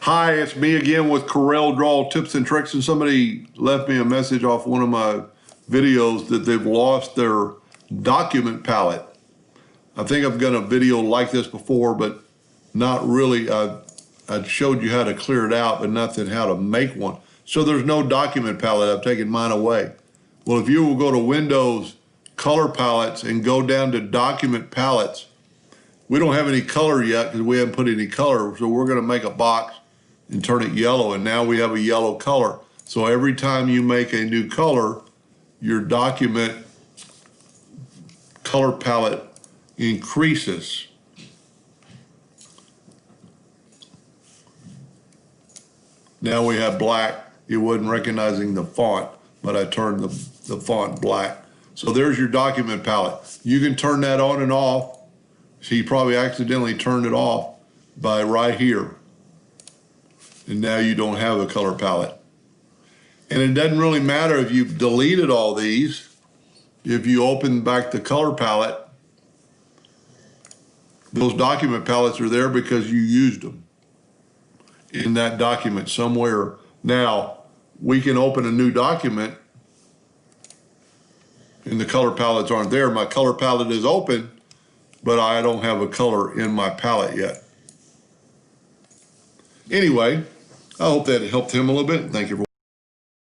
Hi, it's me again with Corel Draw Tips and Tricks, and somebody left me a message off one of my videos that they've lost their document palette. I think I've done a video like this before, but not really. I showed you how to clear it out, but nothing how to make one. So there's no document palette. I've taken mine away. Well, if you will go to Windows Color Palettes and go down to Document Palettes, we don't have any color yet because we haven't put any color. So we're going to make a box and turn it yellow, and now we have a yellow color. So every time you make a new color, your document color palette increases. Now we have black. It wasn't recognizing the font, but I turned the font black. So there's your document palette. You can turn that on and off. So you probably accidentally turned it off by right here. And now you don't have a color palette. And it doesn't really matter if you've deleted all these. If you open back the color palette, those document palettes are there because you used them in that document somewhere. Now, we can open a new document and the color palettes aren't there. My color palette is open, but I don't have a color in my palette yet. Anyway, I hope that helped him a little bit. Thank you for watching.